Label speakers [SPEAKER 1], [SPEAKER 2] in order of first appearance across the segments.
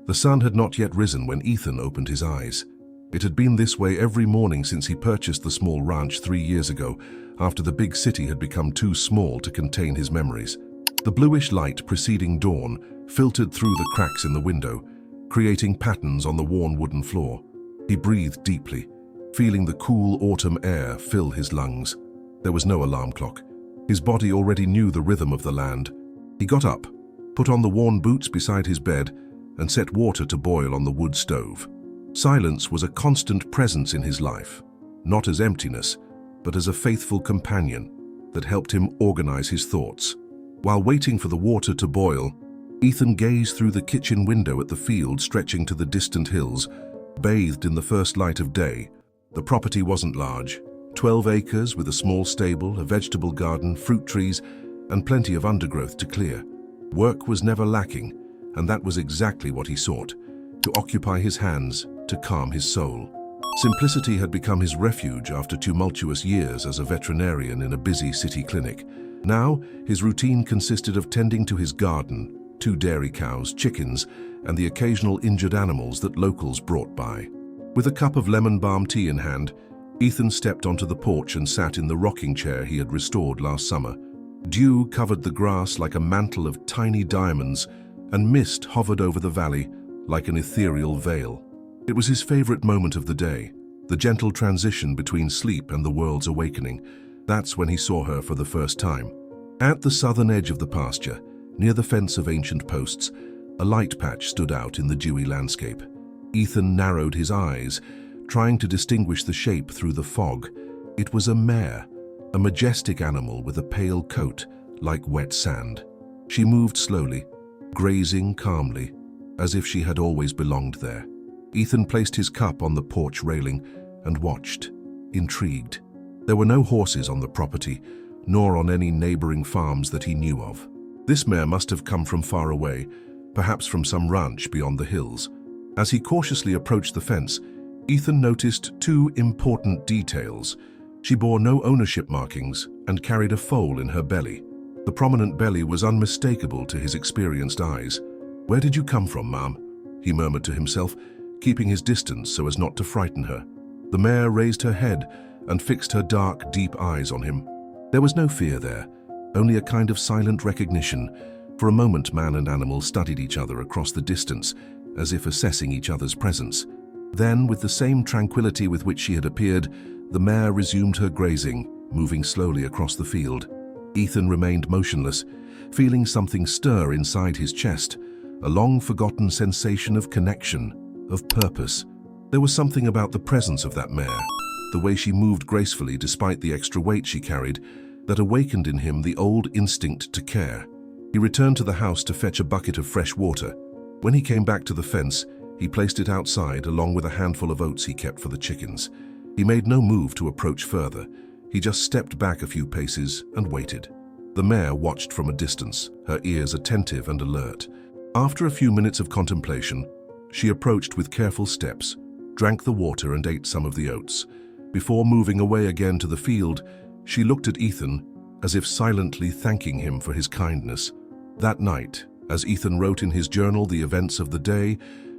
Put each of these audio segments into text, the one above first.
[SPEAKER 1] The sun had not yet risen when Ethan opened his eyes. It had been this way every morning since he purchased the small ranch 3 years ago, after the big city had become too small to contain his memories. The bluish light preceding dawn filtered through the cracks in the window, creating patterns on the worn wooden floor. He breathed deeply, feeling the cool autumn air fill his lungs. There was no alarm clock. His body already knew the rhythm of the land. He got up, put on the worn boots beside his bed, and set water to boil on the wood stove. Silence was a constant presence in his life, not as emptiness, but as a faithful companion that helped him organize his thoughts. While waiting for the water to boil, Ethan gazed through the kitchen window at the field stretching to the distant hills, bathed in the first light of day. The property wasn't large, 12 acres with a small stable, a vegetable garden, fruit trees, and plenty of undergrowth to clear. Work was never lacking, and that was exactly what he sought, to occupy his hands, to calm his soul. Simplicity had become his refuge after tumultuous years as a veterinarian in a busy city clinic. Now, his routine consisted of tending to his garden, 2 dairy cows, chickens, and the occasional injured animals that locals brought by. With a cup of lemon balm tea in hand, Ethan stepped onto the porch and sat in the rocking chair he had restored last summer. Dew covered the grass like a mantle of tiny diamonds, and mist hovered over the valley like an ethereal veil. It was his favorite moment of the day, the gentle transition between sleep and the world's awakening. That's when he saw her for the first time. At the southern edge of the pasture, near the fence of ancient posts, a light patch stood out in the dewy landscape. Ethan narrowed his eyes, trying to distinguish the shape through the fog. It was a mare, a majestic animal with a pale coat, like wet sand. She moved slowly, grazing calmly, as if she had always belonged there. Ethan placed his cup on the porch railing and watched, intrigued. There were no horses on the property, nor on any neighboring farms that he knew of. This mare must have come from far away, perhaps from some ranch beyond the hills. As he cautiously approached the fence, Ethan noticed 2 important details. She bore no ownership markings and carried a foal in her belly. The prominent belly was unmistakable to his experienced eyes. "Where did you come from, ma'am?" he murmured to himself, keeping his distance so as not to frighten her. The mare raised her head and fixed her dark, deep eyes on him. There was no fear there, only a kind of silent recognition. For a moment, man and animal studied each other across the distance, as if assessing each other's presence. Then, with the same tranquility with which she had appeared, the mare resumed her grazing, moving slowly across the field. Ethan remained motionless, feeling something stir inside his chest, a long-forgotten sensation of connection, of purpose. There was something about the presence of that mare, the way she moved gracefully despite the extra weight she carried, that awakened in him the old instinct to care. He returned to the house to fetch a bucket of fresh water. When he came back to the fence, he placed it outside along with a handful of oats he kept for the chickens. He made no move to approach further. He just stepped back a few paces and waited. The mare watched from a distance, her ears attentive and alert. After a few minutes of contemplation, she approached with careful steps, drank the water and ate some of the oats. Before moving away again to the field, she looked at Ethan as if silently thanking him for his kindness. That night, as Ethan wrote in his journal the events of the day,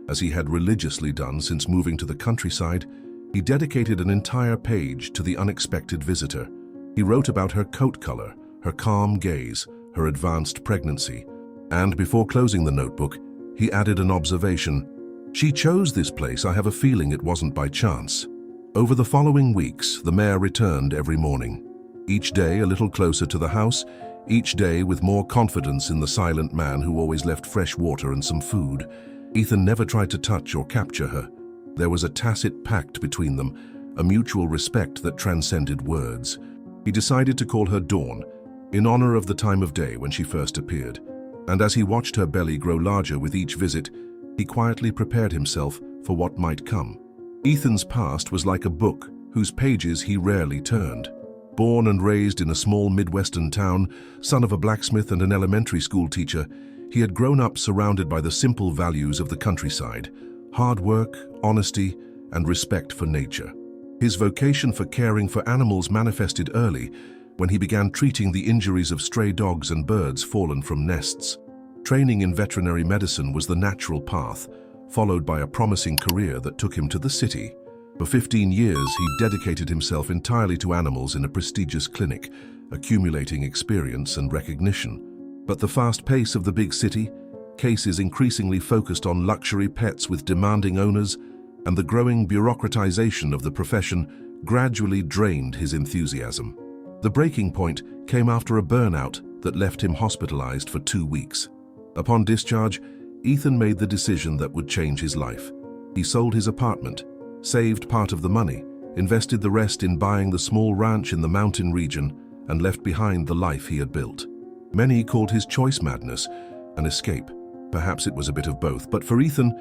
[SPEAKER 1] as he had religiously done since moving to the countryside, he dedicated an entire page to the unexpected visitor. He wrote about her coat color, her calm gaze, her advanced pregnancy, and before closing the notebook, he added an observation. "She chose this place. I have a feeling it wasn't by chance." Over the following weeks, the mare returned every morning. Each day a little closer to the house, each day with more confidence in the silent man who always left fresh water and some food. Ethan never tried to touch or capture her. There was a tacit pact between them, a mutual respect that transcended words. He decided to call her Dawn, in honor of the time of day when she first appeared. And as he watched her belly grow larger with each visit, he quietly prepared himself for what might come. Ethan's past was like a book whose pages he rarely turned. Born and raised in a small Midwestern town, son of a blacksmith and an elementary school teacher, he had grown up surrounded by the simple values of the countryside: hard work, honesty, and respect for nature. His vocation for caring for animals manifested early, when he began treating the injuries of stray dogs and birds fallen from nests. Training in veterinary medicine was the natural path, followed by a promising career that took him to the city. For 15 years, he dedicated himself entirely to animals in a prestigious clinic, accumulating experience and recognition. But the fast pace of the big city, cases increasingly focused on luxury pets with demanding owners, and the growing bureaucratization of the profession gradually drained his enthusiasm. The breaking point came after a burnout that left him hospitalized for 2 weeks. Upon discharge, Ethan made the decision that would change his life. He sold his apartment, saved part of the money, invested the rest in buying the small ranch in the mountain region, and left behind the life he had built. Many called his choice madness, an escape. Perhaps it was a bit of both, but for Ethan,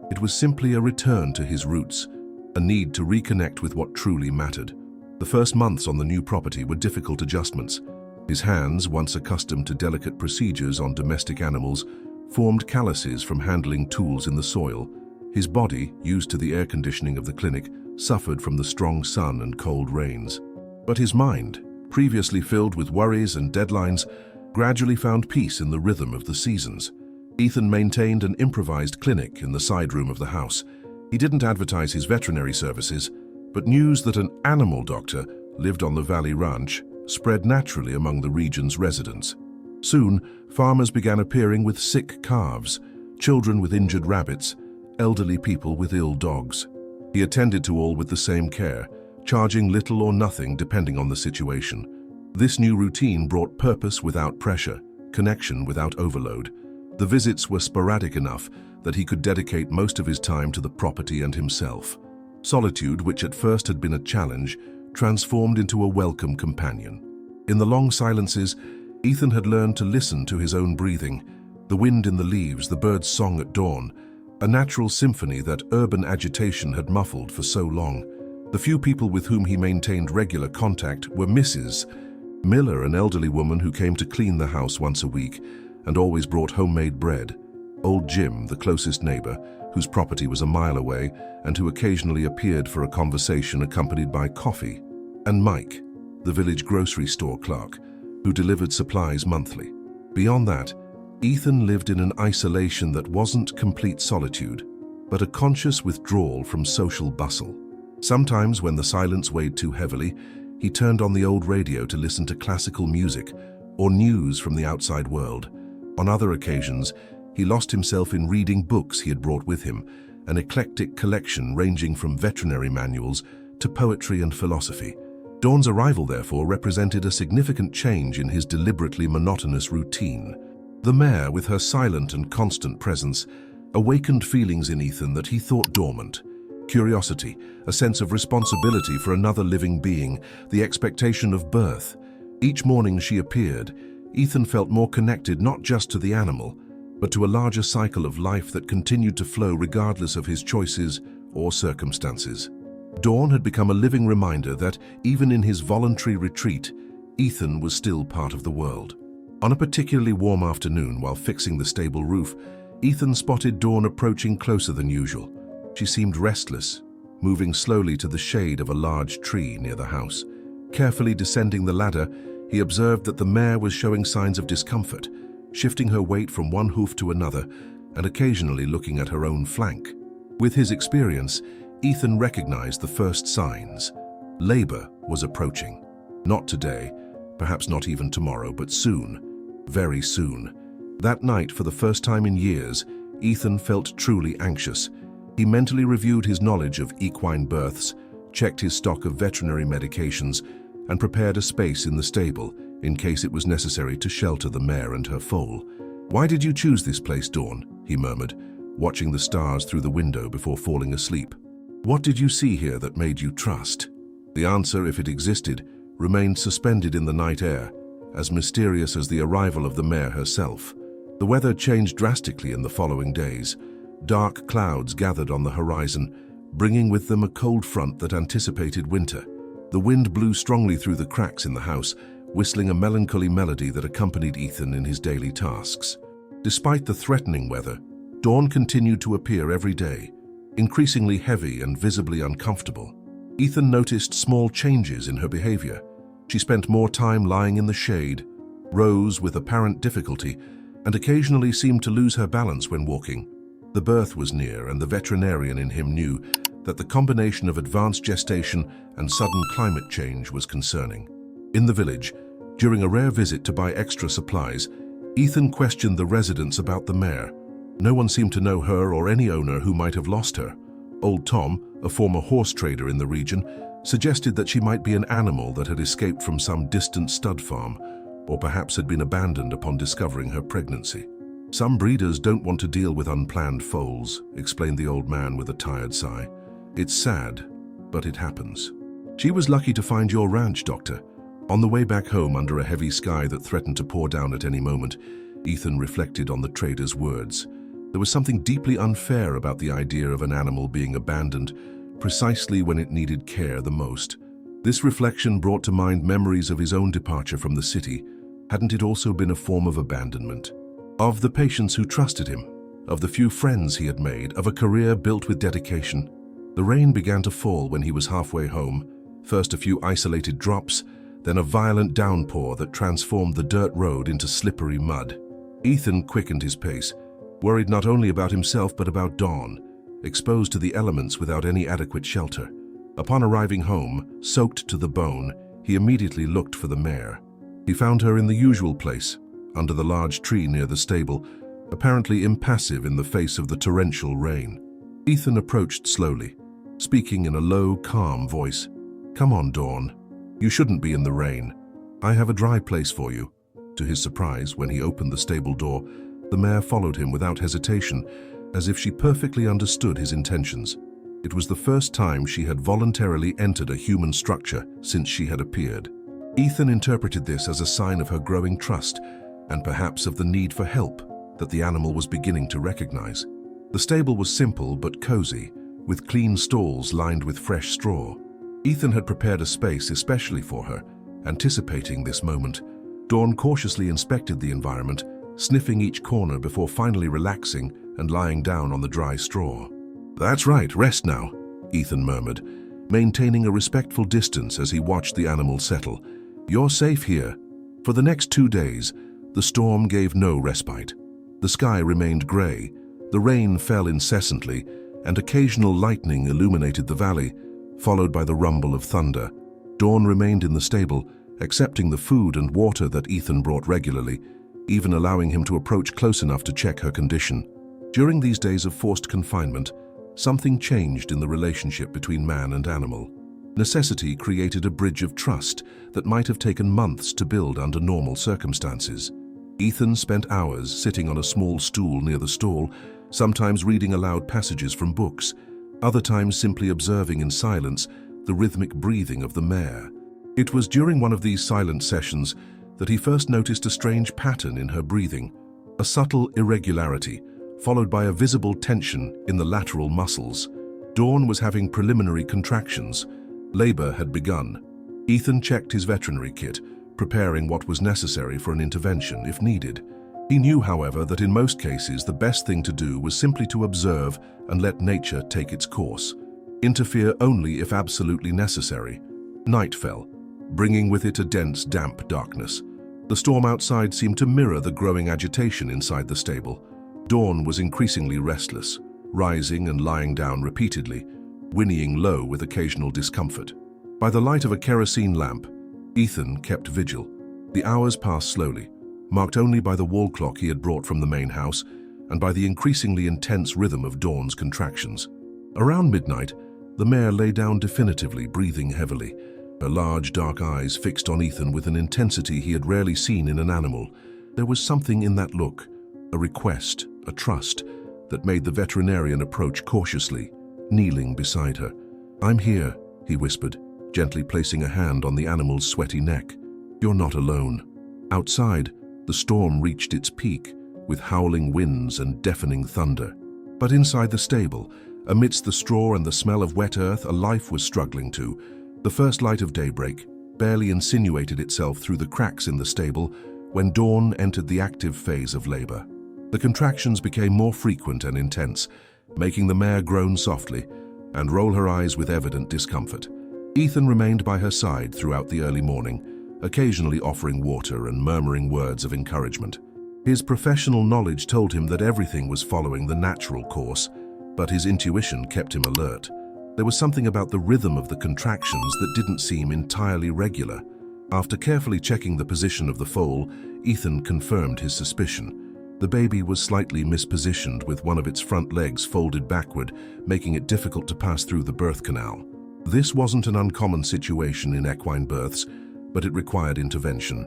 [SPEAKER 1] it was simply a return to his roots, a need to reconnect with what truly mattered. The first months on the new property were difficult adjustments. His hands, once accustomed to delicate procedures on domestic animals, formed calluses from handling tools in the soil. His body, used to the air conditioning of the clinic, suffered from the strong sun and cold rains. But his mind, previously filled with worries and deadlines, gradually found peace in the rhythm of the seasons. Ethan maintained an improvised clinic in the side room of the house. He didn't advertise his veterinary services, but news that an animal doctor lived on the Valley Ranch spread naturally among the region's residents. Soon, farmers began appearing with sick calves, children with injured rabbits, elderly people with ill dogs. He attended to all with the same care, charging little or nothing depending on the situation. This new routine brought purpose without pressure, connection without overload. The visits were sporadic enough that he could dedicate most of his time to the property and himself. Solitude, which at first had been a challenge, transformed into a welcome companion. In the long silences, Ethan had learned to listen to his own breathing, the wind in the leaves, the bird's song at dawn, a natural symphony that urban agitation had muffled for so long. The few people with whom he maintained regular contact were Mrs. Miller, an elderly woman who came to clean the house once a week and always brought homemade bread, old Jim, the closest neighbor, whose property was a mile away and who occasionally appeared for a conversation accompanied by coffee, and Mike, the village grocery store clerk, who delivered supplies monthly. Beyond that, Ethan lived in an isolation that wasn't complete solitude, but a conscious withdrawal from social bustle. Sometimes, when the silence weighed too heavily, he turned on the old radio to listen to classical music or news from the outside world. On other occasions, he lost himself in reading books he had brought with him, an eclectic collection ranging from veterinary manuals to poetry and philosophy. Dawn's arrival, therefore, represented a significant change in his deliberately monotonous routine. The mare, with her silent and constant presence, awakened feelings in Ethan that he thought dormant. Curiosity, a sense of responsibility for another living being, the expectation of birth. Each morning she appeared, Ethan felt more connected not just to the animal, but to a larger cycle of life that continued to flow regardless of his choices or circumstances. Dawn had become a living reminder that, even in his voluntary retreat, Ethan was still part of the world. On a particularly warm afternoon, while fixing the stable roof, Ethan spotted Dawn approaching closer than usual. She seemed restless, moving slowly to the shade of a large tree near the house. Carefully descending the ladder, he observed that the mare was showing signs of discomfort, shifting her weight from one hoof to another and occasionally looking at her own flank. With his experience, Ethan recognized the first signs. Labor was approaching. Not today, perhaps not even tomorrow, but soon, very soon. That night, for the first time in years, Ethan felt truly anxious. He mentally reviewed his knowledge of equine births, checked his stock of veterinary medications, and prepared a space in the stable in case it was necessary to shelter the mare and her foal. "Why did you choose this place, Dawn?" he murmured, watching the stars through the window before falling asleep. "What did you see here that made you trust?" The answer, if it existed, remained suspended in the night air, as mysterious as the arrival of the mare herself. The weather changed drastically in the following days. Dark clouds gathered on the horizon, bringing with them a cold front that anticipated winter. The wind blew strongly through the cracks in the house, whistling a melancholy melody that accompanied Ethan in his daily tasks. Despite the threatening weather, Dawn continued to appear every day, increasingly heavy and visibly uncomfortable. Ethan noticed small changes in her behavior. She spent more time lying in the shade, rose with apparent difficulty, and occasionally seemed to lose her balance when walking. The birth was near, and the veterinarian in him knew that the combination of advanced gestation and sudden climate change was concerning. In the village, during a rare visit to buy extra supplies, Ethan questioned the residents about the mare. No one seemed to know her or any owner who might have lost her. Old Tom, a former horse trader in the region, suggested that she might be an animal that had escaped from some distant stud farm, or perhaps had been abandoned upon discovering her pregnancy. "Some breeders don't want to deal with unplanned foals," explained the old man with a tired sigh. "It's sad, but it happens." "She was lucky to find your ranch, Doctor." On the way back home under a heavy sky that threatened to pour down at any moment, Ethan reflected on the trader's words. There was something deeply unfair about the idea of an animal being abandoned precisely when it needed care the most. This reflection brought to mind memories of his own departure from the city. Hadn't it also been a form of abandonment? Of the patients who trusted him, of the few friends he had made, of a career built with dedication. The rain began to fall when he was halfway home, first a few isolated drops, then a violent downpour that transformed the dirt road into slippery mud. Ethan quickened his pace, worried not only about himself but about Dawn, exposed to the elements without any adequate shelter. Upon arriving home, soaked to the bone, he immediately looked for the mare. He found her in the usual place, under the large tree near the stable, apparently impassive in the face of the torrential rain. Ethan approached slowly, speaking in a low, calm voice. "Come on, Dawn. You shouldn't be in the rain. I have a dry place for you." To his surprise, when he opened the stable door, the mare followed him without hesitation, as if she perfectly understood his intentions. It was the first time she had voluntarily entered a human structure since she had appeared. Ethan interpreted this as a sign of her growing trust, and perhaps of the need for help that the animal was beginning to recognize. The stable was simple but cozy, with clean stalls lined with fresh straw. Ethan had prepared a space especially for her, anticipating this moment. Dawn cautiously inspected the environment, sniffing each corner before finally relaxing and lying down on the dry straw. "That's right, rest now," Ethan murmured, maintaining a respectful distance as he watched the animal settle. "You're safe here." For the next 2 days, the storm gave no respite. The sky remained gray, the rain fell incessantly, and occasional lightning illuminated the valley, followed by the rumble of thunder. Dawn remained in the stable, accepting the food and water that Ethan brought regularly, even allowing him to approach close enough to check her condition. During these days of forced confinement, something changed in the relationship between man and animal. Necessity created a bridge of trust that might have taken months to build under normal circumstances. Ethan spent hours sitting on a small stool near the stall, sometimes reading aloud passages from books, other times simply observing in silence the rhythmic breathing of the mare. It was during one of these silent sessions that he first noticed a strange pattern in her breathing, a subtle irregularity, followed by a visible tension in the lateral muscles. Dawn was having preliminary contractions. Labor had begun. Ethan checked his veterinary kit, preparing what was necessary for an intervention if needed. He knew, however, that in most cases the best thing to do was simply to observe and let nature take its course. Interfere only if absolutely necessary. Night fell, bringing with it a dense, damp darkness. The storm outside seemed to mirror the growing agitation inside the stable. Dawn was increasingly restless, rising and lying down repeatedly, whinnying low with occasional discomfort. By the light of a kerosene lamp, Ethan kept vigil. The hours passed slowly, marked only by the wall clock he had brought from the main house and by the increasingly intense rhythm of Dawn's contractions. Around midnight, the mare lay down definitively, breathing heavily, her large dark eyes fixed on Ethan with an intensity he had rarely seen in an animal. There was something in that look, a request, a trust, that made the veterinarian approach cautiously, kneeling beside her. "I'm here," he whispered, gently placing a hand on the animal's sweaty neck. "You're not alone." Outside, the storm reached its peak, with howling winds and deafening thunder. But inside the stable, amidst the straw and the smell of wet earth, a life was struggling too. The first light of daybreak barely insinuated itself through the cracks in the stable when Dawn entered the active phase of labor. The contractions became more frequent and intense, making the mare groan softly and roll her eyes with evident discomfort. Ethan remained by her side throughout the early morning, occasionally offering water and murmuring words of encouragement. His professional knowledge told him that everything was following the natural course, but his intuition kept him alert. There was something about the rhythm of the contractions that didn't seem entirely regular. After carefully checking the position of the foal, Ethan confirmed his suspicion. The baby was slightly mispositioned with one of its front legs folded backward, making it difficult to pass through the birth canal. This wasn't an uncommon situation in equine births, but it required intervention.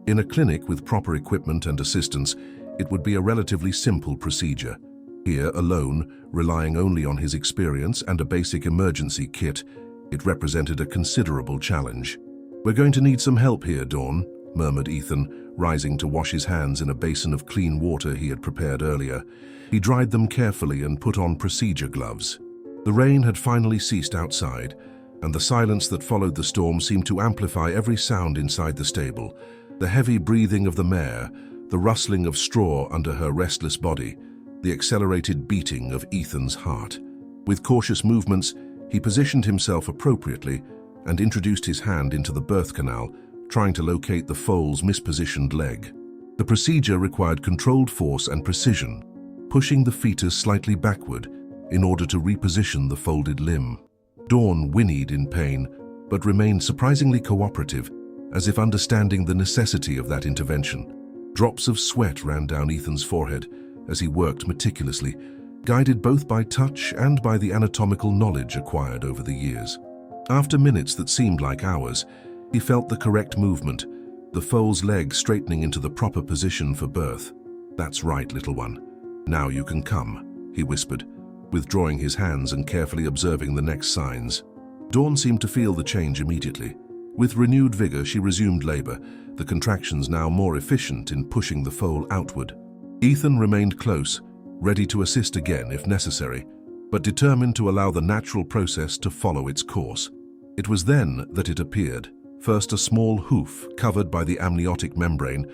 [SPEAKER 1] In a clinic with proper equipment and assistance, it would be a relatively simple procedure. Here, alone, relying only on his experience and a basic emergency kit, it represented a considerable challenge. "We're going to need some help here, Dawn," murmured Ethan, rising to wash his hands in a basin of clean water he had prepared earlier. He dried them carefully and put on procedure gloves. The rain had finally ceased outside, and the silence that followed the storm seemed to amplify every sound inside the stable. The heavy breathing of the mare, the rustling of straw under her restless body, the accelerated beating of Ethan's heart. With cautious movements, he positioned himself appropriately and introduced his hand into the birth canal, trying to locate the foal's mispositioned leg. The procedure required controlled force and precision, pushing the fetus slightly backward in order to reposition the folded limb. Dawn whinnied in pain, but remained surprisingly cooperative, as if understanding the necessity of that intervention. Drops of sweat ran down Ethan's forehead as he worked meticulously, guided both by touch and by the anatomical knowledge acquired over the years. After minutes that seemed like hours, he felt the correct movement, the foal's leg straightening into the proper position for birth. "That's right, little one. Now you can come," he whispered, withdrawing his hands and carefully observing the next signs. Dawn seemed to feel the change immediately. With renewed vigor, she resumed labor, the contractions now more efficient in pushing the foal outward. Ethan remained close, ready to assist again if necessary, but determined to allow the natural process to follow its course. It was then that it appeared, first a small hoof covered by the amniotic membrane,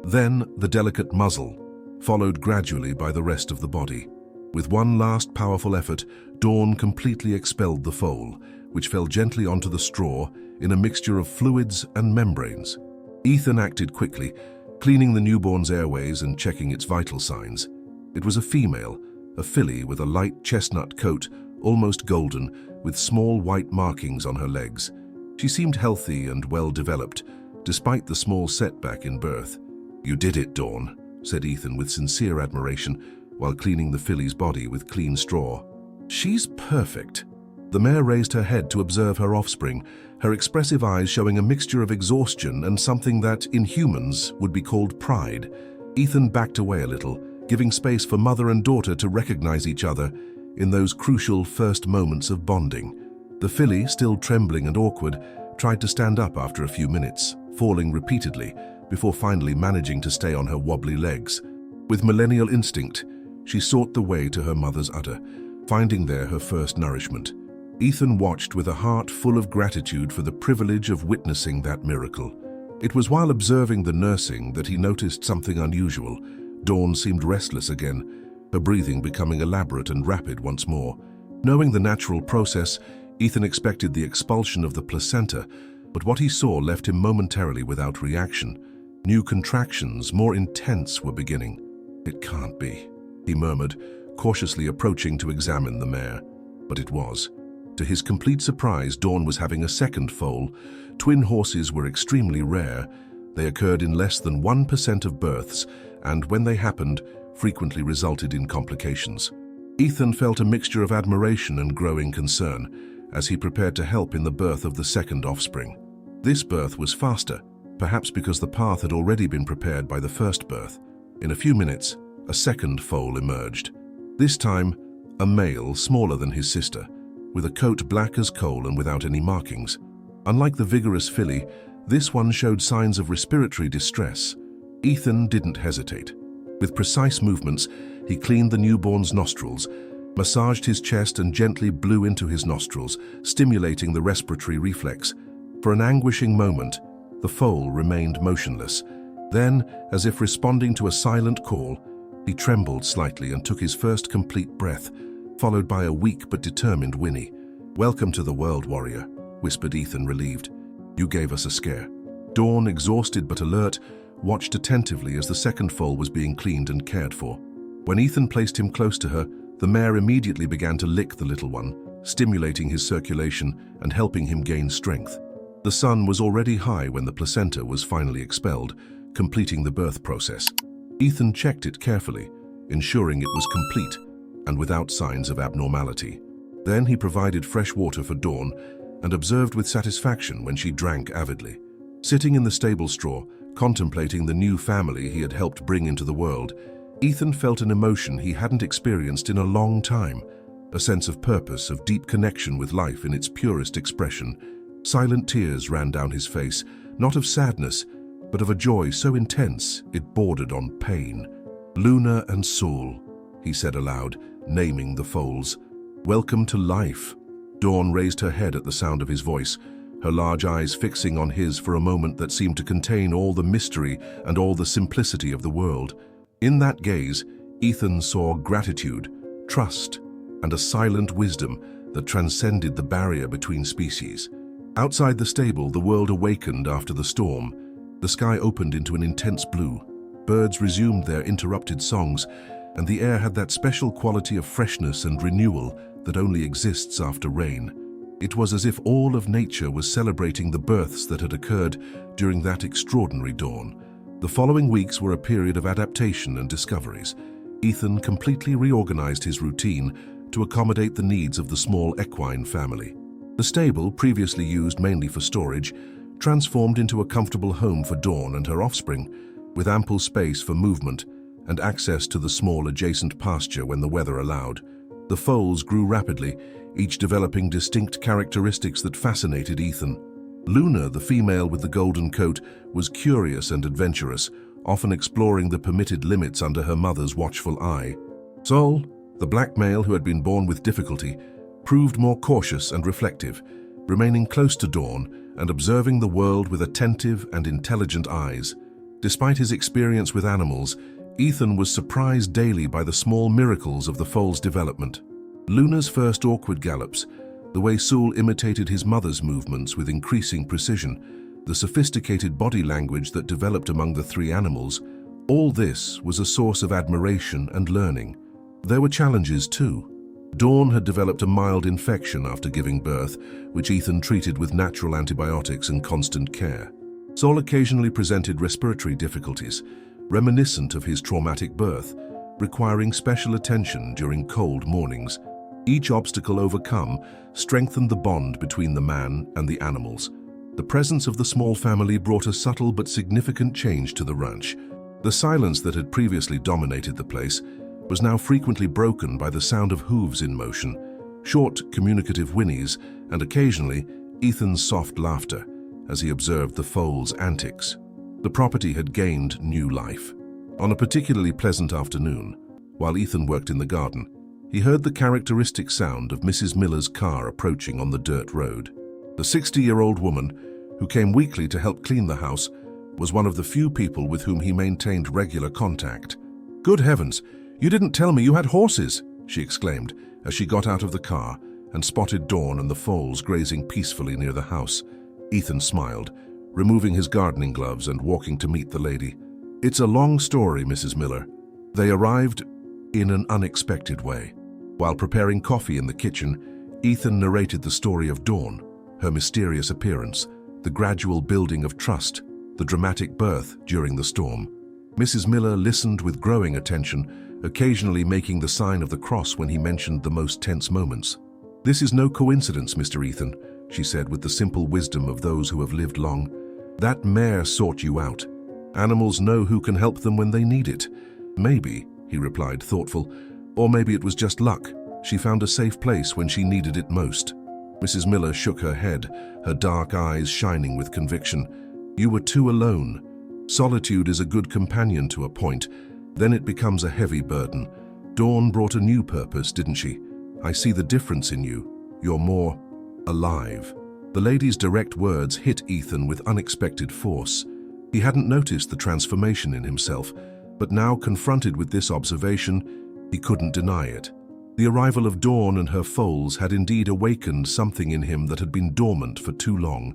[SPEAKER 1] then the delicate muzzle, followed gradually by the rest of the body. With one last powerful effort, Dawn completely expelled the foal, which fell gently onto the straw in a mixture of fluids and membranes. Ethan acted quickly, cleaning the newborn's airways and checking its vital signs. It was a female, a filly with a light chestnut coat, almost golden, with small white markings on her legs. She seemed healthy and well-developed, despite the small setback in birth. "You did it, Dawn," said Ethan with sincere admiration, while cleaning the filly's body with clean straw. "She's perfect." The mare raised her head to observe her offspring, her expressive eyes showing a mixture of exhaustion and something that, in humans, would be called pride. Ethan backed away a little, giving space for mother and daughter to recognize each other in those crucial first moments of bonding. The filly, still trembling and awkward, tried to stand up after a few minutes, falling repeatedly, before finally managing to stay on her wobbly legs. With millennial instinct, she sought the way to her mother's udder, finding there her first nourishment. Ethan watched with a heart full of gratitude for the privilege of witnessing that miracle. It was while observing the nursing that he noticed something unusual. Dawn seemed restless again, her breathing becoming elaborate and rapid once more. Knowing the natural process, Ethan expected the expulsion of the placenta, but what he saw left him momentarily without reaction. New contractions, more intense, were beginning. "It can't be," he murmured, cautiously approaching to examine the mare. But it was. To his complete surprise, Dawn was having a second foal. Twin horses were extremely rare. They occurred in less than 1% of births, and when they happened, frequently resulted in complications. Ethan felt a mixture of admiration and growing concern as he prepared to help in the birth of the second offspring. This birth was faster, perhaps because the path had already been prepared by the first birth. In a few minutes, a second foal emerged. This time, a male smaller than his sister, with a coat black as coal and without any markings. Unlike the vigorous filly, this one showed signs of respiratory distress. Ethan didn't hesitate. With precise movements, he cleaned the newborn's nostrils, massaged his chest and gently blew into his nostrils, stimulating the respiratory reflex. For an anguishing moment, the foal remained motionless. Then, as if responding to a silent call, he trembled slightly and took his first complete breath, followed by a weak but determined whinny. "Welcome to the world, warrior," whispered Ethan, relieved. "You gave us a scare." Dawn, exhausted but alert, watched attentively as the second foal was being cleaned and cared for. When Ethan placed him close to her, the mare immediately began to lick the little one, stimulating his circulation and helping him gain strength. The sun was already high when the placenta was finally expelled, completing the birth process. Ethan checked it carefully, ensuring it was complete and without signs of abnormality. Then he provided fresh water for Dawn and observed with satisfaction when she drank avidly. Sitting in the stable straw, contemplating the new family he had helped bring into the world, Ethan felt an emotion he hadn't experienced in a long time, a sense of purpose, of deep connection with life in its purest expression. Silent tears ran down his face, not of sadness, but of a joy so intense it bordered on pain. "Luna and Sul," he said aloud, naming the foals. "Welcome to life." Dawn raised her head at the sound of his voice, her large eyes fixing on his for a moment that seemed to contain all the mystery and all the simplicity of the world. In that gaze, Ethan saw gratitude, trust, and a silent wisdom that transcended the barrier between species. Outside the stable, the world awakened after the storm. The sky opened into an intense blue. Birds resumed their interrupted songs, and the air had that special quality of freshness and renewal that only exists after rain. It was as if all of nature was celebrating the births that had occurred during that extraordinary dawn. The following weeks were a period of adaptation and discoveries. Ethan completely reorganized his routine to accommodate the needs of the small equine family. The stable, previously used mainly for storage, transformed into a comfortable home for Dawn and her offspring, with ample space for movement and access to the small adjacent pasture when the weather allowed. The foals grew rapidly, each developing distinct characteristics that fascinated Ethan. Luna, the female with the golden coat, was curious and adventurous, often exploring the permitted limits under her mother's watchful eye. Sol, the black male who had been born with difficulty, proved more cautious and reflective, remaining close to Dawn and observing the world with attentive and intelligent eyes. Despite his experience with animals, Ethan was surprised daily by the small miracles of the foal's development. Luna's first awkward gallops, the way Sul imitated his mother's movements with increasing precision, the sophisticated body language that developed among the three animals, all this was a source of admiration and learning. There were challenges too. Dawn had developed a mild infection after giving birth, which Ethan treated with natural antibiotics and constant care. Sol occasionally presented respiratory difficulties, reminiscent of his traumatic birth, requiring special attention during cold mornings. Each obstacle overcome strengthened the bond between the man and the animals. The presence of the small family brought a subtle but significant change to the ranch. The silence that had previously dominated the place was now frequently broken by the sound of hooves in motion, short, communicative whinnies, and occasionally Ethan's soft laughter as he observed the foal's antics. The property had gained new life. On a particularly pleasant afternoon, while Ethan worked in the garden, he heard the characteristic sound of Mrs. Miller's car approaching on the dirt road. The 60-year-old woman, who came weekly to help clean the house, was one of the few people with whom he maintained regular contact. "Good heavens, you didn't tell me you had horses!" she exclaimed as she got out of the car and spotted Dawn and the foals grazing peacefully near the house. Ethan smiled, removing his gardening gloves and walking to meet the lady. "It's a long story, Mrs. Miller. They arrived in an unexpected way." While preparing coffee in the kitchen, Ethan narrated the story of Dawn, her mysterious appearance, the gradual building of trust, the dramatic birth during the storm. Mrs. Miller listened with growing attention, occasionally making the sign of the cross when he mentioned the most tense moments. "This is no coincidence, Mr. Ethan," she said with the simple wisdom of those who have lived long. "That mare sought you out. Animals know who can help them when they need it." "Maybe," he replied, thoughtful, "or maybe it was just luck. She found a safe place when she needed it most." Mrs. Miller shook her head, her dark eyes shining with conviction. "You were too alone. Solitude is a good companion to a point, then it becomes a heavy burden. Dawn brought a new purpose, didn't she? I see the difference in you. You're more alive." The lady's direct words hit Ethan with unexpected force. He hadn't noticed the transformation in himself, but now confronted with this observation, he couldn't deny it. The arrival of Dawn and her foals had indeed awakened something in him that had been dormant for too long,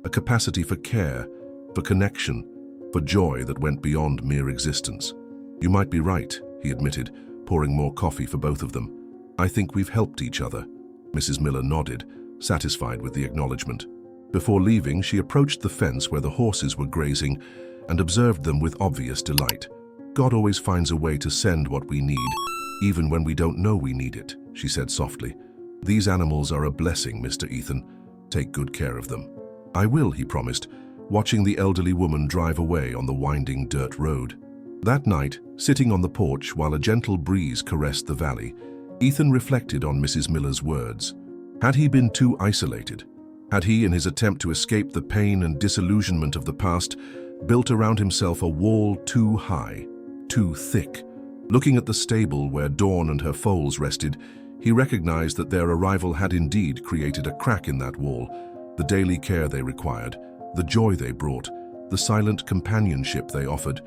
[SPEAKER 1] a capacity for care, for connection, for joy that went beyond mere existence. "You might be right," he admitted, pouring more coffee for both of them. "I think we've helped each other." Mrs. Miller nodded, satisfied with the acknowledgement. Before leaving, she approached the fence where the horses were grazing and observed them with obvious delight. "God always finds a way to send what we need, even when we don't know we need it," she said softly. "These animals are a blessing, Mr. Ethan. Take good care of them." "I will," he promised, watching the elderly woman drive away on the winding dirt road. That night, sitting on the porch while a gentle breeze caressed the valley, Ethan reflected on Mrs. Miller's words. Had he been too isolated? Had he, in his attempt to escape the pain and disillusionment of the past, built around himself a wall too high, too thick? Looking at the stable where Dawn and her foals rested, he recognized that their arrival had indeed created a crack in that wall. The daily care they required, the joy they brought, the silent companionship they offered,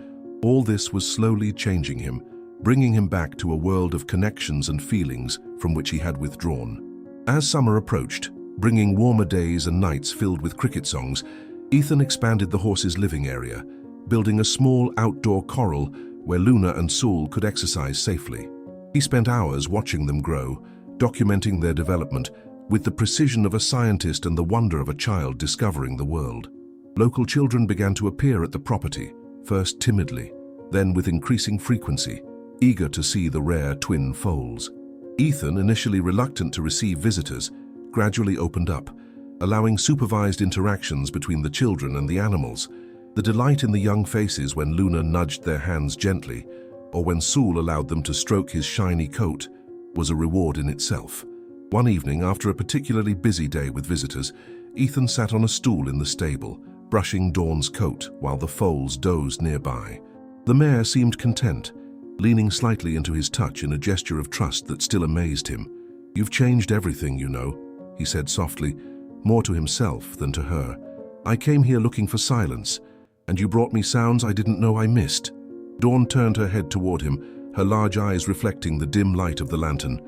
[SPEAKER 1] all this was slowly changing him, bringing him back to a world of connections and feelings from which he had withdrawn. As summer approached, bringing warmer days and nights filled with cricket songs, Ethan expanded the horses' living area, building a small outdoor corral where Luna and Saul could exercise safely. He spent hours watching them grow, documenting their development with the precision of a scientist and the wonder of a child discovering the world. Local children began to appear at the property, first timidly, then with increasing frequency, eager to see the rare twin foals. Ethan, initially reluctant to receive visitors, gradually opened up, allowing supervised interactions between the children and the animals. The delight in the young faces when Luna nudged their hands gently, or when Saul allowed them to stroke his shiny coat, was a reward in itself. One evening, after a particularly busy day with visitors, Ethan sat on a stool in the stable, brushing Dawn's coat while the foals dozed nearby. The mare seemed content, leaning slightly into his touch in a gesture of trust that still amazed him. "You've changed everything, you know," he said softly, more to himself than to her. "I came here looking for silence, and you brought me sounds I didn't know I missed." Dawn turned her head toward him, her large eyes reflecting the dim light of the lantern.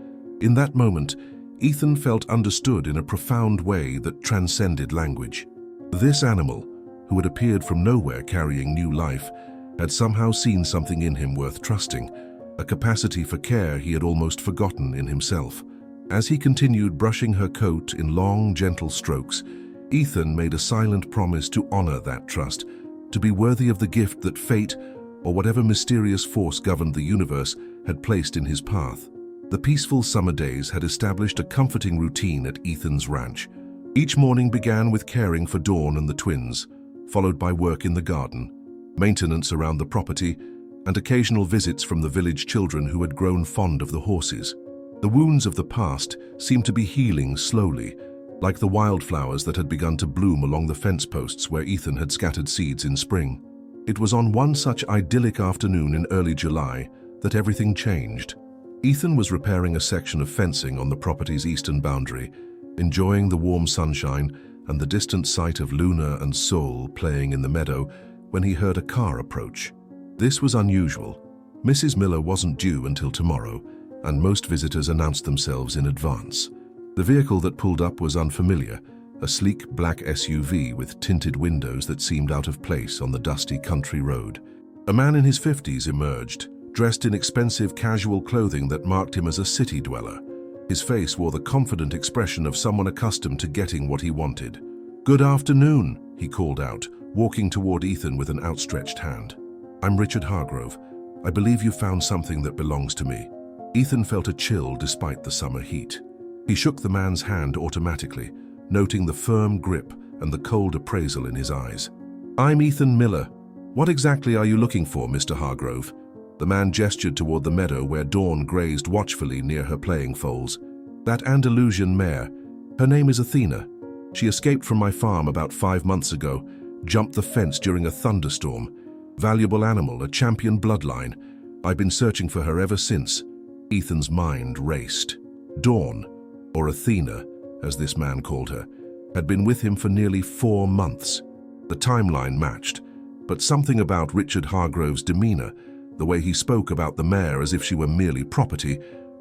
[SPEAKER 1] In that moment, Ethan felt understood in a profound way that transcended language. This animal, who had appeared from nowhere carrying new life, had somehow seen something in him worth trusting, a capacity for care he had almost forgotten in himself. As he continued brushing her coat in long, gentle strokes, Ethan made a silent promise to honor that trust, to be worthy of the gift that fate, or whatever mysterious force governed the universe, had placed in his path. The peaceful summer days had established a comforting routine at Ethan's ranch. Each morning began with caring for Dawn and the twins, followed by work in the garden, maintenance around the property, and occasional visits from the village children who had grown fond of the horses. The wounds of the past seemed to be healing slowly, like the wildflowers that had begun to bloom along the fence posts where Ethan had scattered seeds in spring. It was on one such idyllic afternoon in early July that everything changed. Ethan was repairing a section of fencing on the property's eastern boundary, enjoying the warm sunshine and the distant sight of Luna and Saul playing in the meadow when he heard a car approach. This was unusual. Mrs. Miller wasn't due until tomorrow, and most visitors announced themselves in advance. The vehicle that pulled up was unfamiliar, a sleek black SUV with tinted windows that seemed out of place on the dusty country road. A man in his 50s emerged, dressed in expensive casual clothing that marked him as a city dweller. His face wore the confident expression of someone accustomed to getting what he wanted. "Good afternoon," he called out, walking toward Ethan with an outstretched hand. "I'm Richard Hargrove. I believe you found something that belongs to me." Ethan felt a chill despite the summer heat. He shook the man's hand automatically, noting the firm grip and the cold appraisal in his eyes. "I'm Ethan Miller. What exactly are you looking for, Mr. Hargrove?" The man gestured toward the meadow where Dawn grazed watchfully near her playing foals. "That Andalusian mare. Her name is Athena. She escaped from my farm about 5 months ago, jumped the fence during a thunderstorm. Valuable animal, a champion bloodline. I've been searching for her ever since." Ethan's mind raced. Dawn, or Athena, as this man called her, had been with him for nearly 4 months. The timeline matched, but something about Richard Hargrove's demeanor, the way he spoke about the mare as if she were merely property,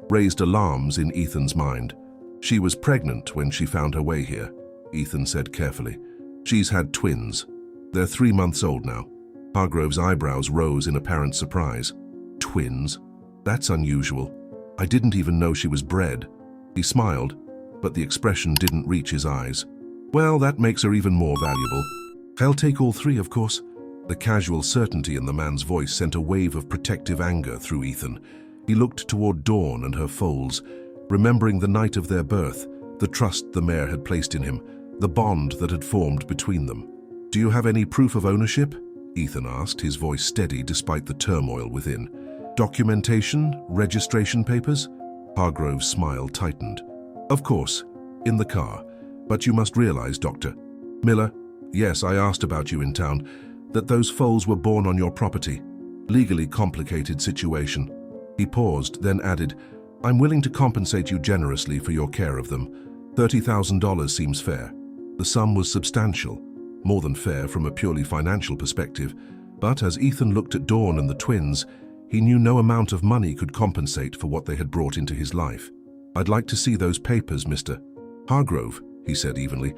[SPEAKER 1] raised alarms in Ethan's mind. "She was pregnant when she found her way here," Ethan said carefully. "She's had twins. They're 3 months old now." Hargrove's eyebrows rose in apparent surprise. Twins? That's unusual. I didn't even know she was bred. He smiled, but the expression didn't reach his eyes. Well, that makes her even more valuable. I'll take all three, of course. The casual certainty in the man's voice sent a wave of protective anger through Ethan. He looked toward Dawn and her foals, remembering the night of their birth, the trust the mare had placed in him, the bond that had formed between them. Do you have any proof of ownership? Ethan asked, his voice steady despite the turmoil within. Documentation? Registration papers? Hargrove's smile tightened. Of course, in the car. But you must realize, Dr. Miller, yes, I asked about you in town, that those foals were born on your property. Legally complicated situation. He paused, then added, I'm willing to compensate you generously for your care of them. $30,000 seems fair. The sum was substantial, more than fair from a purely financial perspective, but as Ethan looked at Dawn and the twins, he knew no amount of money could compensate for what they had brought into his life. I'd like to see those papers, Mr. Hargrove, he said evenly,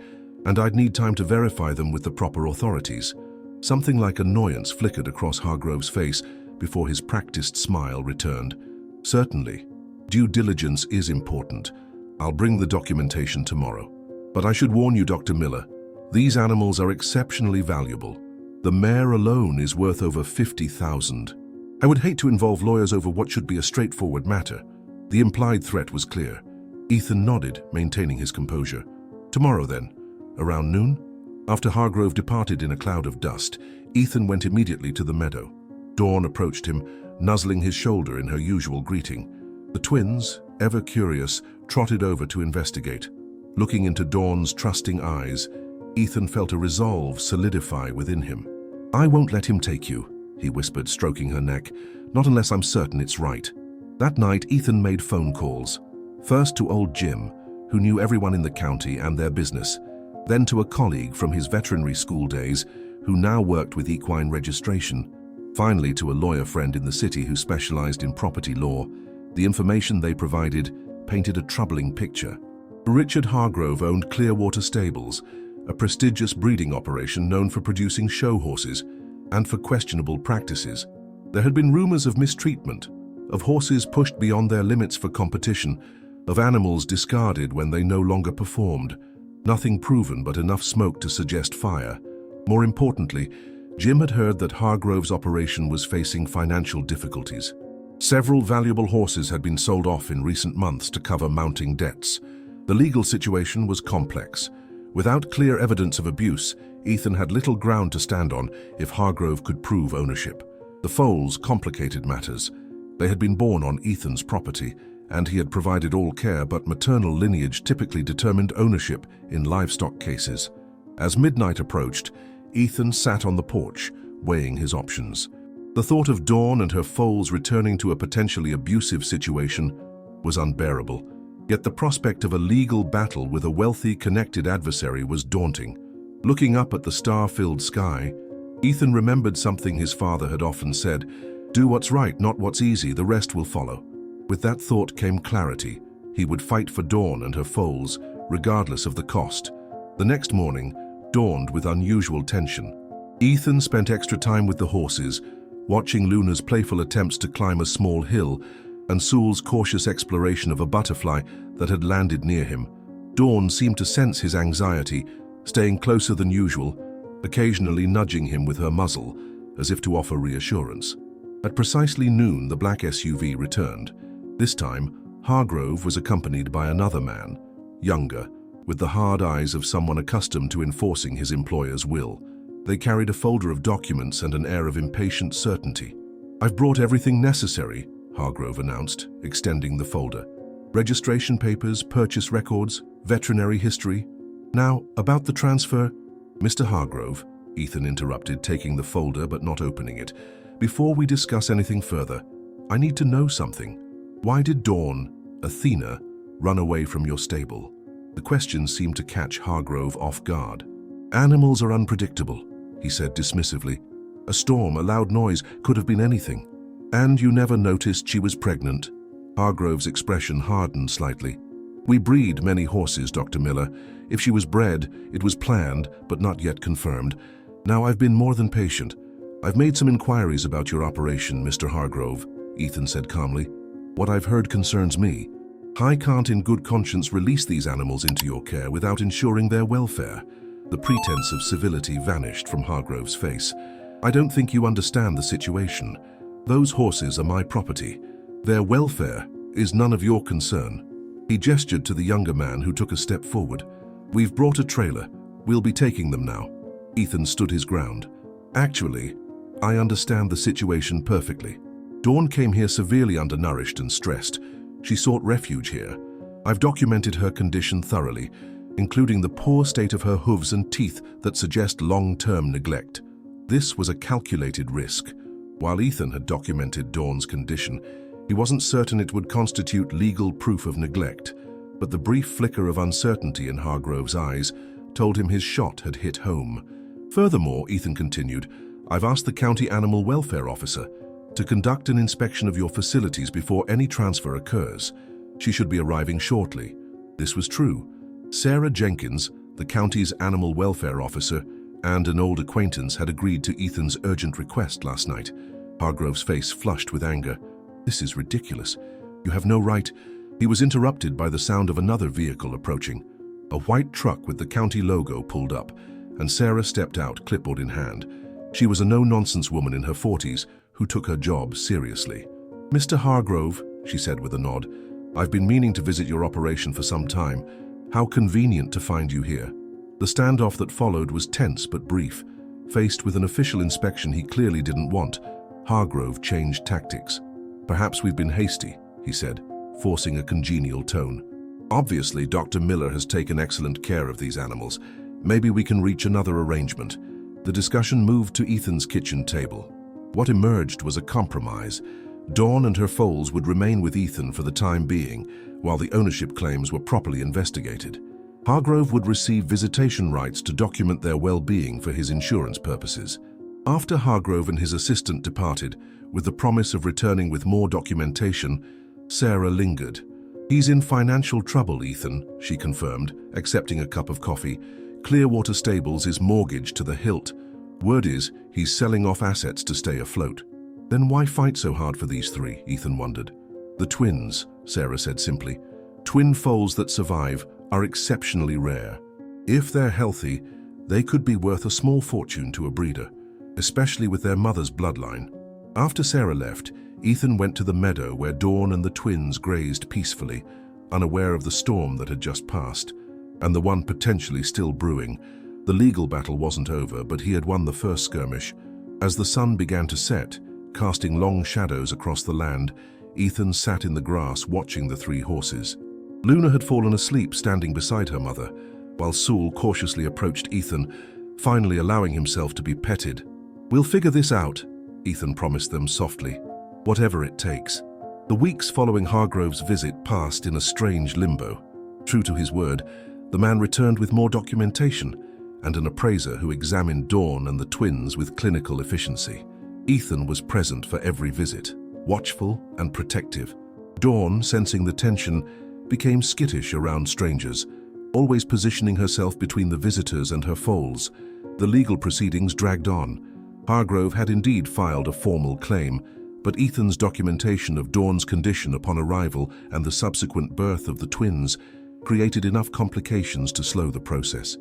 [SPEAKER 1] and I'd need time to verify them with the proper authorities. Something like annoyance flickered across Hargrove's face before his practiced smile returned. Certainly. Due diligence is important. I'll bring the documentation tomorrow. But I should warn you, Dr. Miller, these animals are exceptionally valuable. The mare alone is worth over $50,000. I would hate to involve lawyers over what should be a straightforward matter. The implied threat was clear. Ethan nodded, maintaining his composure. Tomorrow then, around noon? After Hargrove departed in a cloud of dust, Ethan went immediately to the meadow. Dawn approached him, nuzzling his shoulder in her usual greeting. The twins, ever curious, trotted over to investigate. Looking into Dawn's trusting eyes, Ethan felt a resolve solidify within him. I won't let him take you, he whispered, stroking her neck, not unless I'm certain it's right. That night, Ethan made phone calls. First to old Jim, who knew everyone in the county and their business, then to a colleague from his veterinary school days who now worked with equine registration, finally to a lawyer friend in the city who specialized in property law. The information they provided painted a troubling picture. Richard Hargrove owned Clearwater Stables, a prestigious breeding operation known for producing show horses and for questionable practices. There had been rumors of mistreatment, of horses pushed beyond their limits for competition, of animals discarded when they no longer performed. Nothing proven, but enough smoke to suggest fire. More importantly, Jim had heard that Hargrove's operation was facing financial difficulties. Several valuable horses had been sold off in recent months to cover mounting debts. The legal situation was complex. Without clear evidence of abuse, Ethan had little ground to stand on if Hargrove could prove ownership. The foals complicated matters. They had been born on Ethan's property, and he had provided all care, but maternal lineage typically determined ownership in livestock cases. As midnight approached, Ethan sat on the porch, weighing his options. The thought of Dawn and her foals returning to a potentially abusive situation was unbearable, yet the prospect of a legal battle with a wealthy, connected adversary was daunting. Looking up at the star-filled sky, Ethan remembered something his father had often said, "Do what's right, not what's easy, the rest will follow." With that thought came clarity. He would fight for Dawn and her foals, regardless of the cost. The next morning dawned with unusual tension. Ethan spent extra time with the horses, watching Luna's playful attempts to climb a small hill and Sewell's cautious exploration of a butterfly that had landed near him. Dawn seemed to sense his anxiety, staying closer than usual, occasionally nudging him with her muzzle, as if to offer reassurance. At precisely noon, the black SUV returned. This time, Hargrove was accompanied by another man, younger, with the hard eyes of someone accustomed to enforcing his employer's will. They carried a folder of documents and an air of impatient certainty. "I've brought everything necessary," Hargrove announced, extending the folder. "Registration papers, purchase records, veterinary history. Now, about the transfer—" "Mr. Hargrove," Ethan interrupted, taking the folder but not opening it. "Before we discuss anything further, I need to know something. Why did Dawn, Athena, run away from your stable?" The question seemed to catch Hargrove off guard. "Animals are unpredictable," he said dismissively. "A storm, a loud noise, could have been anything. And you never noticed she was pregnant?" Hargrove's expression hardened slightly. "We breed many horses, Dr. Miller. If she was bred, it was planned, but not yet confirmed. Now I've been more than patient. "I've made some inquiries about your operation, Mr. Hargrove," Ethan said calmly. "What I've heard concerns me. I can't in good conscience release these animals into your care without ensuring their welfare." The pretense of civility vanished from Hargrove's face. "I don't think you understand the situation. Those horses are my property. Their welfare is none of your concern." He gestured to the younger man, who took a step forward. "We've brought a trailer. We'll be taking them now." Ethan stood his ground. "Actually, I understand the situation perfectly. Dawn came here severely undernourished and stressed. She sought refuge here. I've documented her condition thoroughly, including the poor state of her hooves and teeth that suggest long-term neglect. This was a calculated risk. While Ethan had documented Dawn's condition, he wasn't certain it would constitute legal proof of neglect, but the brief flicker of uncertainty in Hargrove's eyes told him his shot had hit home. "Furthermore," Ethan continued, "I've asked the county animal welfare officer to conduct an inspection of your facilities before any transfer occurs. She should be arriving shortly." This was true. Sarah Jenkins, the county's animal welfare officer, and an old acquaintance had agreed to Ethan's urgent request last night. Hargrove's face flushed with anger. "This is ridiculous. You have no right." He was interrupted by the sound of another vehicle approaching. A white truck with the county logo pulled up, and Sarah stepped out, clipboard in hand. She was a no-nonsense woman in her 40s who took her job seriously. "Mr. Hargrove," she said with a nod, "I've been meaning to visit your operation for some time. How convenient to find you here." The standoff that followed was tense but brief. Faced with an official inspection he clearly didn't want, Hargrove changed tactics. "Perhaps we've been hasty," he said, forcing a congenial tone. "Obviously, Dr. Miller has taken excellent care of these animals. Maybe we can reach another arrangement." The discussion moved to Ethan's kitchen table. What emerged was a compromise. Dawn and her foals would remain with Ethan for the time being, while the ownership claims were properly investigated. Hargrove would receive visitation rights to document their well-being for his insurance purposes. After Hargrove and his assistant departed, with the promise of returning with more documentation, Sarah lingered. "He's in financial trouble, Ethan," she confirmed, accepting a cup of coffee. "Clearwater Stables is mortgaged to the hilt. Word is, he's selling off assets to stay afloat." "Then why fight so hard for these three?" Ethan wondered. "The twins," Sarah said simply. "Twin foals that survive are exceptionally rare. If they're healthy, they could be worth a small fortune to a breeder, especially with their mother's bloodline." After Sarah left, Ethan went to the meadow where Dawn and the twins grazed peacefully, unaware of the storm that had just passed, and the one potentially still brewing. The legal battle wasn't over, but he had won the first skirmish. As the sun began to set, casting long shadows across the land, Ethan sat in the grass watching the three horses. Luna had fallen asleep standing beside her mother, while Sewell cautiously approached Ethan, finally allowing himself to be petted. "We'll figure this out," Ethan promised them softly, "whatever it takes." The weeks following Hargrove's visit passed in a strange limbo. True to his word, the man returned with more documentation and an appraiser who examined Dawn and the twins with clinical efficiency. Ethan was present for every visit, watchful and protective. Dawn, sensing the tension, became skittish around strangers, always positioning herself between the visitors and her foals. The legal proceedings dragged on. Hargrove had indeed filed a formal claim, but Ethan's documentation of Dawn's condition upon arrival and the subsequent birth of the twins created enough complications to slow the process.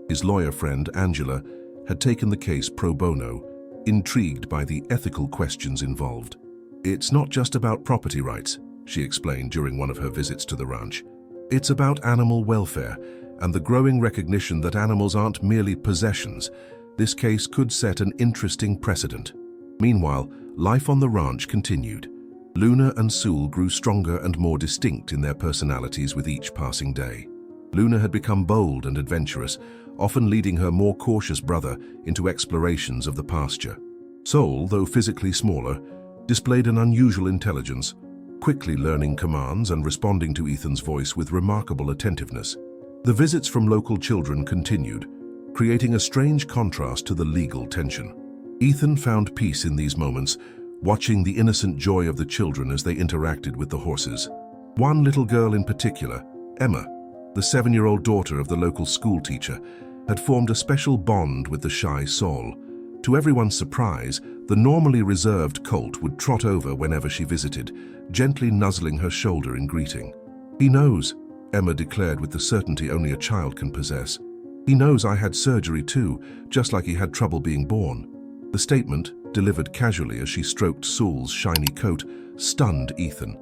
[SPEAKER 1] His lawyer friend, Angela, had taken the case pro bono, intrigued by the ethical questions involved. "It's not just about property rights," she explained during one of her visits to the ranch. "It's about animal welfare and the growing recognition that animals aren't merely possessions. This case could set an interesting precedent." Meanwhile, life on the ranch continued. Luna and Sewell grew stronger and more distinct in their personalities with each passing day. Luna had become bold and adventurous, often leading her more cautious brother into explorations of the pasture. Sewell, though physically smaller, displayed an unusual intelligence, quickly learning commands and responding to Ethan's voice with remarkable attentiveness. The visits from local children continued, creating a strange contrast to the legal tension. Ethan found peace in these moments, watching the innocent joy of the children as they interacted with the horses. One little girl in particular, Emma, the 7-year-old daughter of the local school teacher, had formed a special bond with the shy Saul. To everyone's surprise, the normally reserved colt would trot over whenever she visited, gently nuzzling her shoulder in greeting. "He knows," Emma declared with the certainty only a child can possess. "He knows I had surgery too, just like he had trouble being born." The statement, delivered casually as she stroked Saul's shiny coat, stunned Ethan.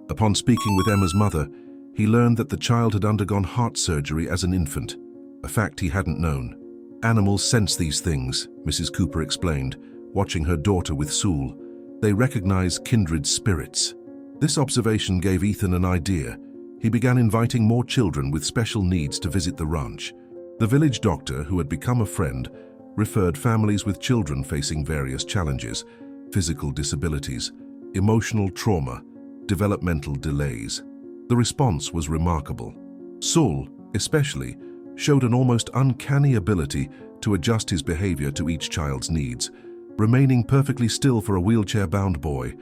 [SPEAKER 1] Upon speaking with Emma's mother, he learned that the child had undergone heart surgery as an infant, a fact he hadn't known. "Animals sense these things," Mrs. Cooper explained, watching her daughter with Saul. "They recognize kindred spirits." This observation gave Ethan an idea. He began inviting more children with special needs to visit the ranch. The village doctor, who had become a friend, referred families with children facing various challenges: physical disabilities, emotional trauma, developmental delays. The response was remarkable. Saul, especially, showed an almost uncanny ability to adjust his behavior to each child's needs, remaining perfectly still for a wheelchair-bound boy,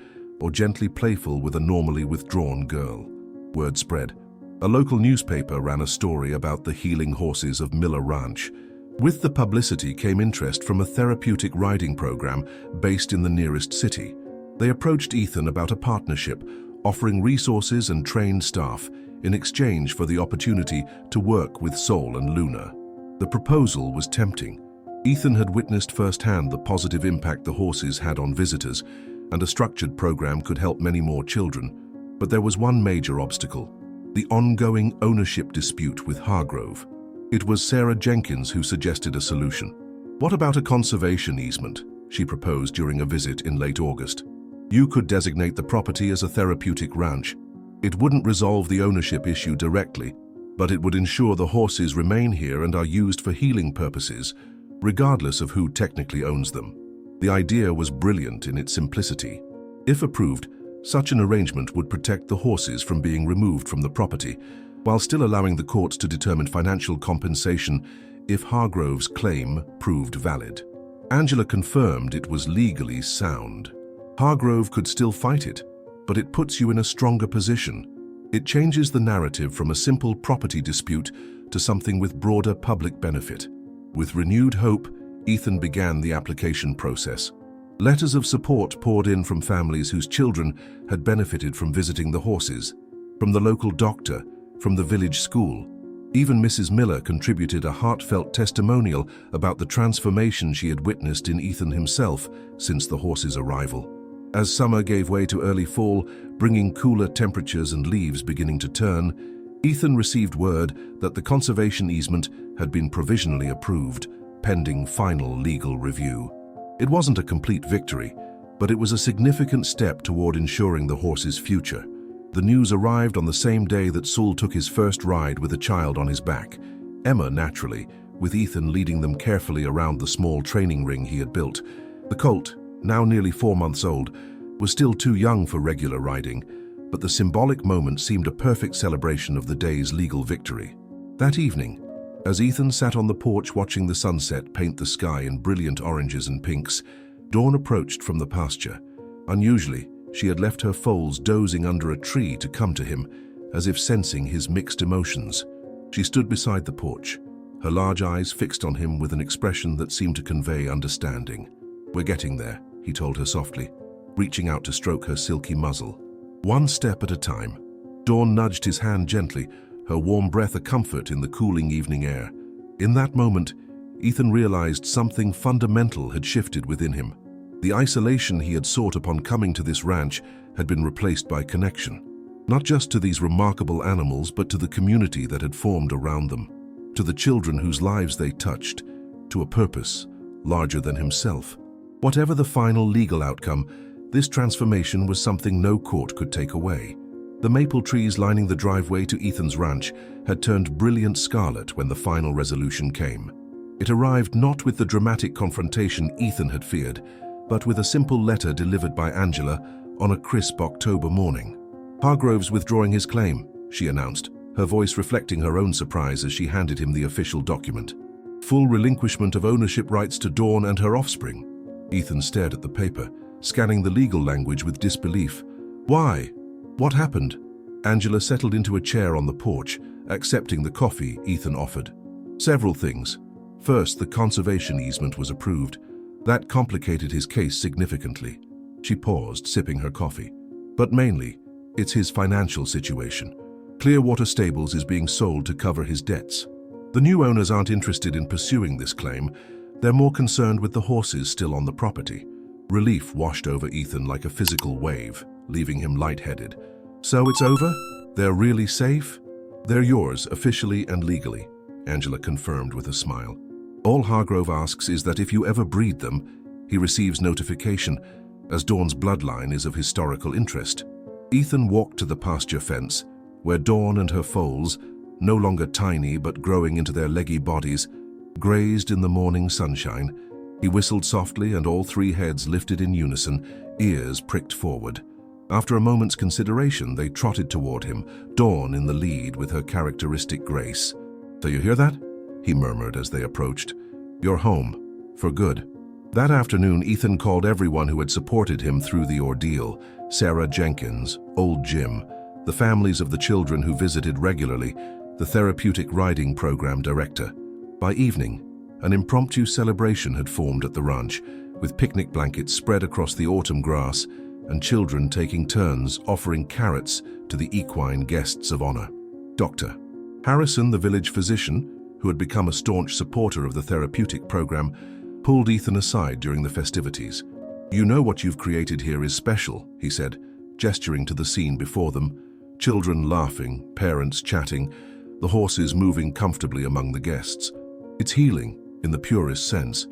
[SPEAKER 1] or gently playful with a normally withdrawn girl. Word spread. A local newspaper ran a story about the healing horses of Miller Ranch. With the publicity came interest from a therapeutic riding program based in the nearest city. They approached Ethan about a partnership, offering resources and trained staff in exchange for the opportunity to work with Saul and Luna. The proposal was tempting. Ethan had witnessed firsthand the positive impact the horses had on visitors, and a structured program could help many more children. But there was one major obstacle: the ongoing ownership dispute with Hargrove. It was Sarah Jenkins who suggested a solution. "What about a conservation easement?" she proposed during a visit in late August. "You could designate the property as a therapeutic ranch. It wouldn't resolve the ownership issue directly, but it would ensure the horses remain here and are used for healing purposes, regardless of who technically owns them." The idea was brilliant in its simplicity. If approved, such an arrangement would protect the horses from being removed from the property, while still allowing the courts to determine financial compensation if Hargrove's claim proved valid. Angela confirmed it was legally sound. Hargrove could still fight it, but it puts you in a stronger position. It changes the narrative from a simple property dispute to something with broader public benefit. With renewed hope, Ethan began the application process. Letters of support poured in from families whose children had benefited from visiting the horses, from the local doctor, from the village school. Even Mrs. Miller contributed a heartfelt testimonial about the transformation she had witnessed in Ethan himself since the horses' arrival. As summer gave way to early fall, bringing cooler temperatures and leaves beginning to turn, Ethan received word that the conservation easement had been provisionally approved, pending final legal review. It wasn't a complete victory, but it was a significant step toward ensuring the horse's future. The news arrived on the same day that Saul took his first ride with a child on his back. Emma, naturally, with Ethan leading them carefully around the small training ring he had built. The colt, now nearly 4 months old, was still too young for regular riding, but the symbolic moment seemed a perfect celebration of the day's legal victory. That evening, as Ethan sat on the porch watching the sunset paint the sky in brilliant oranges and pinks, Dawn approached from the pasture. Unusually, she had left her foals dozing under a tree to come to him, as if sensing his mixed emotions. She stood beside the porch, her large eyes fixed on him with an expression that seemed to convey understanding. "We're getting there," he told her softly, reaching out to stroke her silky muzzle. One step at a time. Dawn nudged his hand gently, her warm breath a comfort in the cooling evening air. In that moment, Ethan realized something fundamental had shifted within him. The isolation he had sought upon coming to this ranch had been replaced by connection, not just to these remarkable animals, but to the community that had formed around them, to the children whose lives they touched, to a purpose larger than himself. Whatever the final legal outcome, this transformation was something no court could take away. The maple trees lining the driveway to Ethan's ranch had turned brilliant scarlet when the final resolution came. It arrived not with the dramatic confrontation Ethan had feared, but with a simple letter delivered by Angela on a crisp October morning. "Hargrove's withdrawing his claim," she announced, her voice reflecting her own surprise as she handed him the official document. "Full relinquishment of ownership rights to Dawn and her offspring." Ethan stared at the paper, scanning the legal language with disbelief. "Why? What happened?" Angela settled into a chair on the porch, accepting the coffee Ethan offered. "Several things. First, the conservation easement was approved. That complicated his case significantly. She paused, sipping her coffee. But mainly, it's his financial situation. Clearwater Stables is being sold to cover his debts. The new owners aren't interested in pursuing this claim. They're more concerned with the horses still on the property. Relief washed over Ethan like a physical wave, leaving him lightheaded. So it's over? They're really safe? They're yours, officially and legally, Angela confirmed with a smile. All Hargrove asks is that if you ever breed them, he receives notification, as Dawn's bloodline is of historical interest. Ethan walked to the pasture fence, where Dawn and her foals, no longer tiny but growing into their leggy bodies, grazed in the morning sunshine. He whistled softly and all three heads lifted in unison, ears pricked forward. After a moment's consideration, they trotted toward him, Dawn in the lead with her characteristic grace. "So you hear that?" he murmured as they approached. "You're home. For good." That afternoon, Ethan called everyone who had supported him through the ordeal: Sarah Jenkins, old Jim, the families of the children who visited regularly, the therapeutic riding program director. By evening, an impromptu celebration had formed at the ranch, with picnic blankets spread across the autumn grass and children taking turns offering carrots to the equine guests of honor. Dr. Harrison, the village physician, who had become a staunch supporter of the therapeutic program, pulled Ethan aside during the festivities. "You know what you've created here is special," he said, gesturing to the scene before them. Children laughing, parents chatting, the horses moving comfortably among the guests. It's healing, in the purest sense.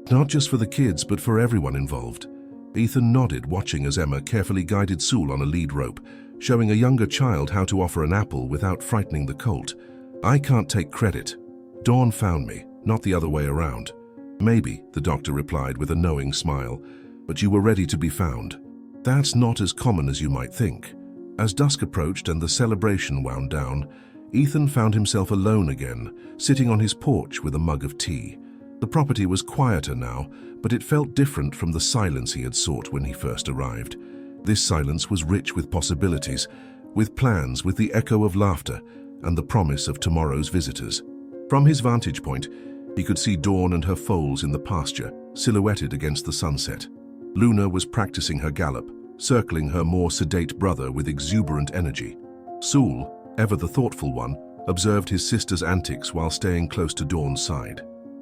[SPEAKER 1] Not just for the kids, but for everyone involved. Ethan nodded, watching as Emma carefully guided Sewell on a lead rope, showing a younger child how to offer an apple without frightening the colt. "I can't take credit. Dawn found me, not the other way around." "Maybe," the doctor replied with a knowing smile, "but you were ready to be found. That's not as common as you might think." As dusk approached and the celebration wound down, Ethan found himself alone again, sitting on his porch with a mug of tea. The property was quieter now, but it felt different from the silence he had sought when he first arrived. This silence was rich with possibilities, with plans, with the echo of laughter, and the promise of tomorrow's visitors. From his vantage point, he could see Dawn and her foals in the pasture, silhouetted against the sunset. Luna was practicing her gallop, circling her more sedate brother with exuberant energy. Sewell, ever the thoughtful one, observed his sister's antics while staying close to Dawn's side.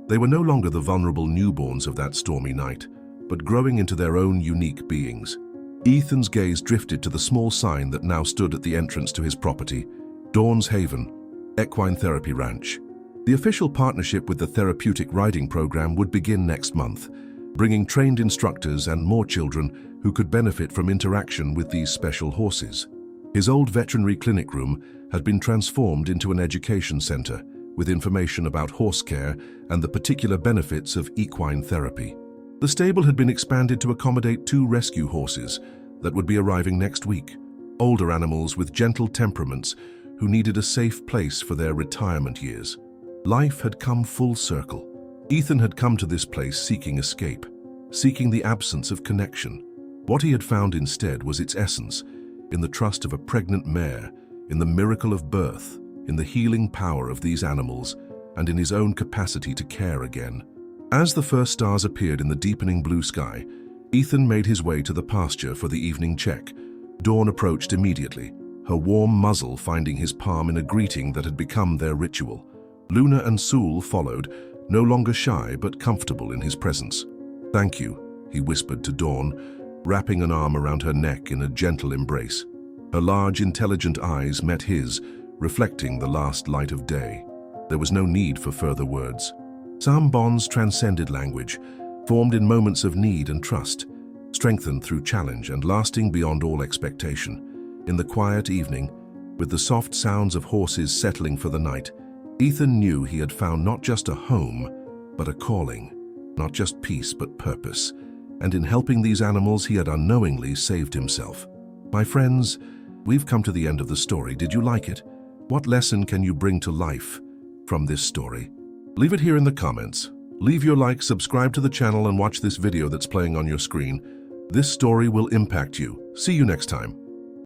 [SPEAKER 1] They were no longer the vulnerable newborns of that stormy night, but growing into their own unique beings. Ethan's gaze drifted to the small sign that now stood at the entrance to his property: Dawn's Haven, Equine Therapy Ranch. The official partnership with the therapeutic riding program would begin next month, bringing trained instructors and more children who could benefit from interaction with these special horses. His old veterinary clinic room had been transformed into an education center, with information about horse care and the particular benefits of equine therapy. The stable had been expanded to accommodate 2 rescue horses that would be arriving next week, older animals with gentle temperaments who needed a safe place for their retirement years. Life had come full circle. Ethan had come to this place seeking escape, seeking the absence of connection. What he had found instead was its essence, in the trust of a pregnant mare, in the miracle of birth, in the healing power of these animals, and in his own capacity to care again. As the first stars appeared in the deepening blue sky, Ethan made his way to the pasture for the evening check. Dawn approached immediately, her warm muzzle finding his palm in a greeting that had become their ritual. Luna and Sewell followed, no longer shy but comfortable in his presence. "Thank you," he whispered to Dawn, wrapping an arm around her neck in a gentle embrace. Her large, intelligent eyes met his, reflecting the last light of day. There was no need for further words. Some bonds transcended language, formed in moments of need and trust, strengthened through challenge and lasting beyond all expectation. In the quiet evening, with the soft sounds of horses settling for the night, Ethan knew he had found not just a home, but a calling, not just peace but purpose. And in helping these animals, he had unknowingly saved himself. My friends, we've come to the end of the story. Did you like it? What lesson can you bring to life from this story? Leave it here in the comments. Leave your like, subscribe to the channel, and watch this video that's playing on your screen. This story will impact you. See you next time.